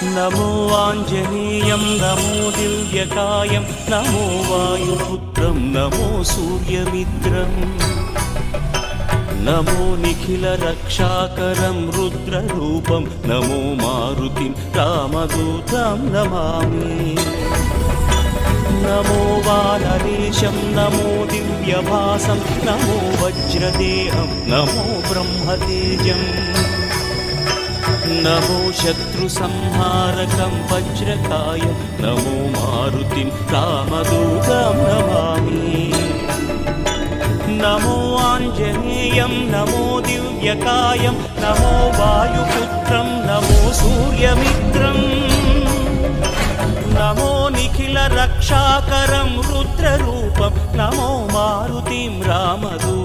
नमो आञ्जनेयं नमो दिव्यकायं नमो वायुपुत्रं नमो सूर्यमित्रम् नमो निखिलरक्षाकरं रुद्ररूपं नमो मारुतिं रामदूतं Namami नमो वानरेशं नमो दिव्यभासं नमो वज्रदेहं नमो ब्रह्मतेजम् नमो शत्रुसंहारकं वज्रकायं नमो मारुतिं रामदूतं Namami नमो आञ्जनेयं नमो दिव्यकायं नमो वायुपुत्रं नमो सूर्यमित्रम् नमो निखिलरक्षाकरं रुद्ररूपं नमो मारुतिं रामदूतं